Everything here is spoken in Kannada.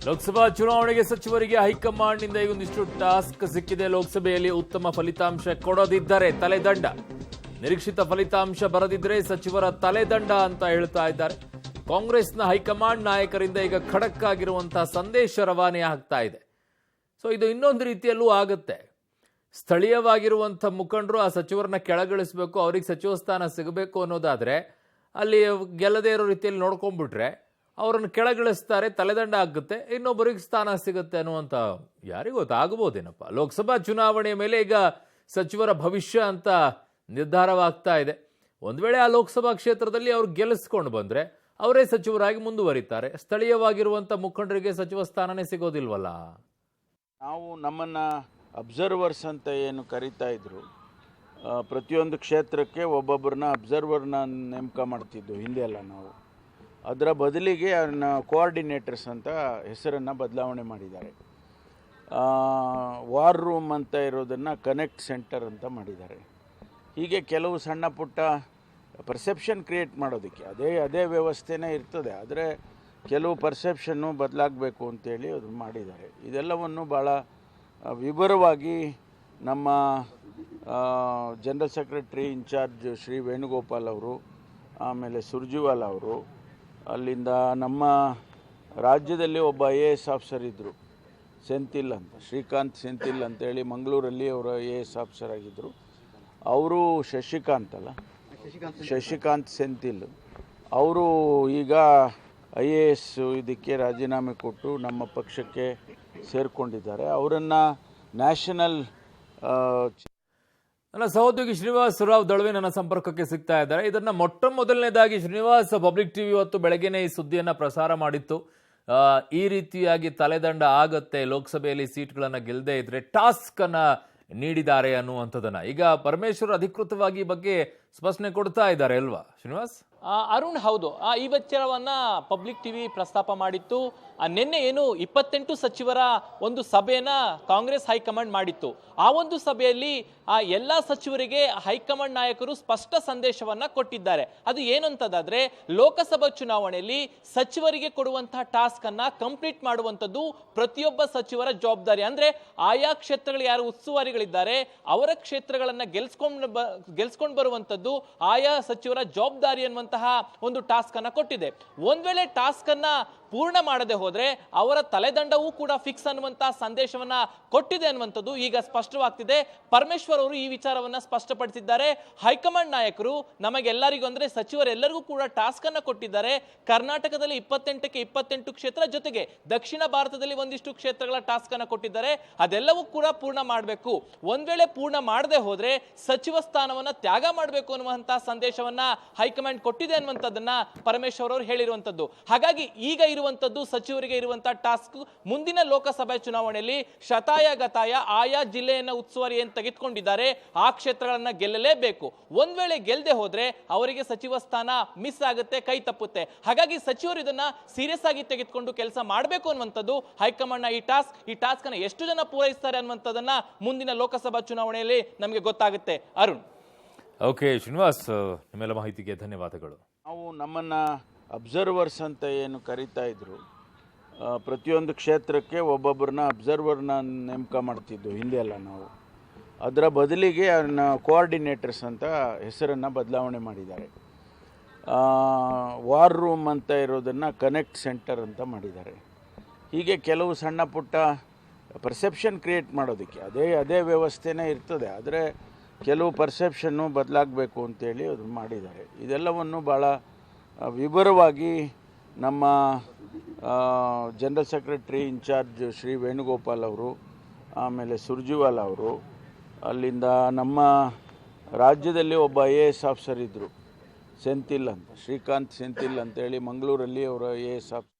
ಲೋಕಸಭಾ ಚುನಾವಣೆಗೆ ಸಚಿವರಿಗೆ ಹೈಕಮಾಂಡ್ನಿಂದ ಒಂದಿಷ್ಟು ಟಾಸ್ಕ್ ಸಿಕ್ಕಿದೆ. ಲೋಕಸಭೆಯಲ್ಲಿ ಉತ್ತಮ ಫಲಿತಾಂಶ ಕೊಡದಿದ್ದರೆ ತಲೆದಂಡ, ನಿರೀಕ್ಷಿತ ಫಲಿತಾಂಶ ಬರದಿದ್ದರೆ ಸಚಿವರ ತಲೆದಂಡ ಅಂತ ಹೇಳ್ತಾ ಇದ್ದಾರೆ. ಕಾಂಗ್ರೆಸ್ನ ಹೈಕಮಾಂಡ್ ನಾಯಕರಿಂದ ಈಗ ಖಡಕ್ ಆಗಿರುವಂತಹ ಸಂದೇಶ ರವಾನೆ ಆಗ್ತಾ ಇದೆ. ಸೊ ಇದು ಇನ್ನೊಂದು ರೀತಿಯಲ್ಲೂ ಆಗುತ್ತೆ. ಸ್ಥಳೀಯವಾಗಿರುವಂಥ ಮುಖಂಡರು ಆ ಸಚಿವರನ್ನ ಕೆಳಗಿಳಿಸಬೇಕು, ಅವ್ರಿಗೆ ಸಚಿವ ಸ್ಥಾನ ಸಿಗಬೇಕು ಅನ್ನೋದಾದ್ರೆ ಅಲ್ಲಿ ಗೆಲ್ಲದೇ ಇರೋ ರೀತಿಯಲ್ಲಿ ನೋಡ್ಕೊಂಡ್ಬಿಟ್ರೆ ಅವರನ್ನು ಕೆಳಗಿಳಿಸ್ತಾರೆ, ತಲೆದಂಡ ಆಗುತ್ತೆ, ಇನ್ನೊಬ್ಬರಿಗೆ ಸ್ಥಾನ ಸಿಗುತ್ತೆ ಅನ್ನುವಂಥ ಯಾರಿಗೂ ಗೊತ್ತಾಗಬಹುದೇನಪ್ಪ. ಲೋಕಸಭಾ ಚುನಾವಣೆಯ ಮೇಲೆ ಈಗ ಸಚಿವರ ಭವಿಷ್ಯ ಅಂತ ನಿರ್ಧಾರವಾಗ್ತಾ ಇದೆ. ಒಂದು ವೇಳೆ ಆ ಲೋಕಸಭಾ ಕ್ಷೇತ್ರದಲ್ಲಿ ಅವ್ರು ಗೆಲ್ಲಿಸ್ಕೊಂಡು ಬಂದರೆ ಅವರೇ ಸಚಿವರಾಗಿ ಮುಂದುವರಿತಾರೆ. ಸ್ಥಳೀಯವಾಗಿರುವಂಥ ಮುಖಂಡರಿಗೆ ಸಚಿವ ಸ್ಥಾನನೇ ಸಿಗೋದಿಲ್ವಲ್ಲ. ನಾವು ನಮ್ಮನ್ನು ಅಬ್ಸರ್ವರ್ಸ್ ಅಂತ ಏನು ಕರೀತಾ ಇದ್ರು, ಪ್ರತಿಯೊಂದು ಕ್ಷೇತ್ರಕ್ಕೆ ಒಬ್ಬೊಬ್ಬರನ್ನ ಅಬ್ಸರ್ವರ್ನ ನೇಮಕ ಮಾಡ್ತಿದ್ದು ಹಿಂದೆ ಎಲ್ಲ ನಾವು. ಅದರ ಬದಲಿಗೆ ಅವ್ರನ್ನ ಕೋಆರ್ಡಿನೇಟರ್ಸ್ ಅಂತ ಹೆಸರನ್ನು ಬದಲಾವಣೆ ಮಾಡಿದ್ದಾರೆ. ವಾರ್ ರೂಮ್ ಅಂತ ಇರೋದನ್ನು ಕನೆಕ್ಟ್ ಸೆಂಟರ್ ಅಂತ ಮಾಡಿದ್ದಾರೆ. ಹೀಗೆ ಕೆಲವು ಸಣ್ಣ ಪುಟ್ಟ ಪರ್ಸೆಪ್ಷನ್ ಕ್ರಿಯೇಟ್ ಮಾಡೋದಕ್ಕೆ ಅದೇ ವ್ಯವಸ್ಥೆನೇ ಇರ್ತದೆ, ಆದರೆ ಕೆಲವು ಪರ್ಸೆಪ್ಷನ್ನು ಬದಲಾಗಬೇಕು ಅಂತೇಳಿ ಅದು ಮಾಡಿದ್ದಾರೆ. ಇದೆಲ್ಲವನ್ನು ಭಾಳ ವಿವರವಾಗಿ ನಮ್ಮ general secretary incharge Shri Venugopal ಅವರು, ಆಮೇಲೆ ಸುರ್ಜಿವಾಲ ಅವರು, ಅಲ್ಲಿಂದ ನಮ್ಮ ರಾಜ್ಯದಲ್ಲಿ ಒಬ್ಬ IAS ಆಫೀಸರ್ ಇದ್ದರು, ಸೆಂಥಿಲ್ ಅಂತ, ಶ್ರೀಕಾಂತ್ ಸೆಂಥಿಲ್ ಅಂತೇಳಿ ಮಂಗಳೂರಲ್ಲಿ ಅವರು IAS ಆಫೀಸರ್ ಆಗಿದ್ದರು. ಅವರು ಶಶಿಕಾಂತ್ ಸೆಂಥಿಲ್ ಅವರು ಈಗ IAS ಇದಕ್ಕೆ ರಾಜೀನಾಮೆ ಕೊಟ್ಟು ನಮ್ಮ ಪಕ್ಷಕ್ಕೆ ಸೇರಿಕೊಂಡಿದ್ದಾರೆ. ಅವರನ್ನು ನ್ಯಾಷನಲ್ ನನ್ನ ಸಹೋದ್ಯೋಗಿ ಶ್ರೀನಿವಾಸ್ ರಾವ್ ದಳವೆ ನನ್ನ ಸಂಪರ್ಕಕ್ಕೆ ಸಿಗ್ತಾ ಇದ್ದಾರೆ. ಇದನ್ನ ಮೊದಲನೇದಾಗಿ ಶ್ರೀನಿವಾಸ್, ಪಬ್ಲಿಕ್ ಟಿವಿ ಇವತ್ತು ಬೆಳಗ್ಗೆನೇ ಈ ಸುದ್ದಿಯನ್ನ ಪ್ರಸಾರ ಮಾಡಿತ್ತು. ಈ ರೀತಿಯಾಗಿ ತಲೆದಂಡ ಆಗತ್ತೆ, ಲೋಕಸಭೆಯಲ್ಲಿ ಸೀಟ್ಗಳನ್ನ ಗೆಲ್ಲದೆ ಇದ್ರೆ ಟಾಸ್ಕ್ ಅನ್ನ ನೀಡಿದ್ದಾರೆ ಅನ್ನುವಂಥದ್ದನ್ನ ಈಗ ಪರಮೇಶ್ವರ್ ಅಧಿಕೃತವಾಗಿ ಈ ಬಗ್ಗೆ ಸ್ಪಷ್ಟನೆ ಕೊಡ್ತಾ ಇದ್ದಾರೆ ಅಲ್ವಾ ಶ್ರೀನಿವಾಸ್? ಅರುಣ್, ಹೌದು. ಈ ವಿಚಾರವನ್ನ ಪಬ್ಲಿಕ್ ಟಿವಿ ಪ್ರಸ್ತಾಪ ಮಾಡಿತ್ತು. ನಿನ್ನೆ ಏನು 28 ಸಚಿವರ ಒಂದು ಸಭೆಯನ್ನ ಕಾಂಗ್ರೆಸ್ ಹೈಕಮಾಂಡ್ ಮಾಡಿತ್ತು. ಆ ಒಂದು ಸಭೆಯಲ್ಲಿ ಎಲ್ಲ ಸಚಿವರಿಗೆ ಹೈಕಮಾಂಡ್ ನಾಯಕರು ಸ್ಪಷ್ಟ ಸಂದೇಶವನ್ನ ಕೊಟ್ಟಿದ್ದಾರೆ. ಅದು ಏನಂತದಾದ್ರೆ, ಲೋಕಸಭಾ ಚುನಾವಣೆಯಲ್ಲಿ ಸಚಿವರಿಗೆ ಕೊಡುವಂತಹ ಟಾಸ್ಕ್ ಅನ್ನ ಕಂಪ್ಲೀಟ್ ಮಾಡುವಂಥದ್ದು ಪ್ರತಿಯೊಬ್ಬ ಸಚಿವರ ಜವಾಬ್ದಾರಿ. ಅಂದ್ರೆ ಆಯಾ ಕ್ಷೇತ್ರಗಳು ಯಾರು ಉಸ್ತುವಾರಿಗಳಿದ್ದಾರೆ ಅವರ ಕ್ಷೇತ್ರಗಳನ್ನ ಗೆಲ್ಸ್ಕೊಂಡು ಬರುವಂತದ್ದು ಆಯಾ ಸಚಿವರ ಜವಾಬ್ದಾರಿ ಅನ್ನುವಂತಹ ಒಂದು ಟಾಸ್ಕ್ ಅನ್ನ ಕೊಟ್ಟಿದೆ. ಒಂದ್ ವೇಳೆ ಟಾಸ್ಕ್ ಅನ್ನ ಪೂರ್ಣ ಮಾಡದೆ ಹೋದ್ರೆ ಅವರ ತಲೆದಂಡವೂ ಕೂಡ ಫಿಕ್ಸ್ ಅನ್ನುವಂತಹ ಸಂದೇಶವನ್ನ ಕೊಟ್ಟಿದೆ ಅನ್ನುವಂಥದ್ದು ಈಗ ಸ್ಪಷ್ಟವಾಗ್ತಿದೆ. ಪರಮೇಶ್ವರ್ ಅವರು ಈ ವಿಚಾರವನ್ನ ಸ್ಪಷ್ಟಪಡಿಸಿದ್ದಾರೆ. ಹೈಕಮಾಂಡ್ ನಾಯಕರು ನಮಗೆಲ್ಲರಿಗೂ ಅಂದ್ರೆ ಸಚಿವರೆಲ್ಲರಿಗೂ ಕೂಡ ಟಾಸ್ಕ್ ಅನ್ನ ಕೊಟ್ಟಿದ್ದಾರೆ. ಕರ್ನಾಟಕದಲ್ಲಿ 28ಕ್ಕೆ 28 ಕ್ಷೇತ್ರ, ಜೊತೆಗೆ ದಕ್ಷಿಣ ಭಾರತದಲ್ಲಿ ಒಂದಿಷ್ಟು ಕ್ಷೇತ್ರಗಳ ಟಾಸ್ಕ್ ಅನ್ನ ಕೊಟ್ಟಿದ್ದಾರೆ. ಅದೆಲ್ಲವೂ ಕೂಡ ಪೂರ್ಣ ಮಾಡಬೇಕು. ಒಂದ್ ವೇಳೆ ಪೂರ್ಣ ಮಾಡದೆ ಹೋದ್ರೆ ಸಚಿವ ಸ್ಥಾನವನ್ನ ತ್ಯಾಗ ಮಾಡಬೇಕು ಅನ್ನುವಂತಹ ಸಂದೇಶವನ್ನ ಹೈಕಮಾಂಡ್ ಕೊಟ್ಟಿದೆ ಅನ್ನುವಂಥದ್ದನ್ನ ಪರಮೇಶ್ವರ್ ಅವರು ಹೇಳಿರುವಂತದ್ದು. ಹಾಗಾಗಿ ಈಗ ಇರುವಂತದ್ದು ಸಚಿವರಿಗೆ ಇರುವಂತಹ ಟಾಸ್ಕ್ ಮುಂದಿನ ಲೋಕಸಭೆ ಚುನಾವಣೆಯಲ್ಲಿ ಶತಾಯ ಗತಾಯ ಆಯಾ ಜಿಲ್ಲೆಯನ್ನ ಉಸ್ತುವಾರಿ ಏನು ತೆಗೆದುಕೊಂಡಿದ್ದಾರೆ ಆ ಕ್ಷೇತ್ರಗಳನ್ನ ಗೆಲ್ಲಲೇಬೇಕು. ಒಂದ್ ವೇಳೆ ಗೆಲ್ಲದೆ ಹೋದ್ರೆ ಅವರಿಗೆ ಸಚಿವ ಸ್ಥಾನ ಮಿಸ್ ಆಗುತ್ತೆ, ಕೈ ತಪ್ಪುತ್ತೆ. ಹಾಗಾಗಿ ಸಚಿವರು ಇದನ್ನ ಸೀರಿಯಸ್ ಆಗಿ ತೆಗೆದುಕೊಂಡು ಕೆಲಸ ಮಾಡಬೇಕು ಅನ್ನುವಂಥದ್ದು ಹೈಕಮಾಂಡ್ ನ ಈ ಟಾಸ್ಕ್ ಅನ್ನ ಎಷ್ಟು ಜನ ಪೂರೈಸ್ತಾರೆ ಅನ್ನುವಂಥದ್ದನ್ನ ಮುಂದಿನ ಲೋಕಸಭಾ ಚುನಾವಣೆಯಲ್ಲಿ ನಮಗೆ ಗೊತ್ತಾಗುತ್ತೆ. ಅರುಣ್. ಓಕೆ ಶ್ರೀನಿವಾಸ್, ನಿಮ್ಮೆಲ್ಲ ಮಾಹಿತಿಗೆ ಧನ್ಯವಾದಗಳು. ನಾವು ನಮ್ಮನ್ನ ಅಬ್ಸರ್ವರ್ಸ್ ಅಂತ ಏನು ಕರೀತಾ ಇದ್ರು, ಪ್ರತಿಯೊಂದು ಕ್ಷೇತ್ರಕ್ಕೆ ಒಬ್ಬೊಬ್ಬರನ್ನ ಅಬ್ಸರ್ವರ್ನ ನೇಮಕ ಮಾಡ್ತಿದ್ದು ಹಿಂದೆ ಎಲ್ಲ ನಾವು. ಅದರ ಬದಲಿಗೆ ಅವ್ರನ್ನ ಕೋಆರ್ಡಿನೇಟರ್ಸ್ ಅಂತ ಹೆಸರನ್ನು ಬದಲಾವಣೆ ಮಾಡಿದ್ದಾರೆ. ವಾರ್ ರೂಮ್ ಅಂತ ಇರೋದನ್ನು ಕನೆಕ್ಟ್ ಸೆಂಟರ್ ಅಂತ ಮಾಡಿದ್ದಾರೆ. ಹೀಗೆ ಕೆಲವು ಸಣ್ಣ ಪುಟ್ಟ ಪರ್ಸೆಪ್ಷನ್ ಕ್ರಿಯೇಟ್ ಮಾಡೋದಕ್ಕೆ ಅದೇ ವ್ಯವಸ್ಥೆನೇ ಇರ್ತದೆ, ಆದರೆ ಕೆಲವು ಪರ್ಸೆಪ್ಷನ್ನು ಬದಲಾಗಬೇಕು ಅಂತೇಳಿ ಅದು ಮಾಡಿದ್ದಾರೆ. ಇದೆಲ್ಲವನ್ನು ಭಾಳ ವಿವರವಾಗಿ ನಮ್ಮ general secretary incharge Shri Venugopal ಅವರು, ಆಮೇಲೆ ಸುರ್ಜಿವಾಲ ಅವರು, ಅಲ್ಲಿಂದ ನಮ್ಮ ರಾಜ್ಯದಲ್ಲಿ ಒಬ್ಬ IAS ಆಫೀಸರ್ ಇದ್ದರು, ಸೆಂಥಿಲ್ ಅಂತ, ಶ್ರೀಕಾಂತ್ ಸೆಂಥಿಲ್ ಅಂತೇಳಿ ಮಂಗಳೂರಲ್ಲಿ ಅವರು IAS ಆಫೀಸರ್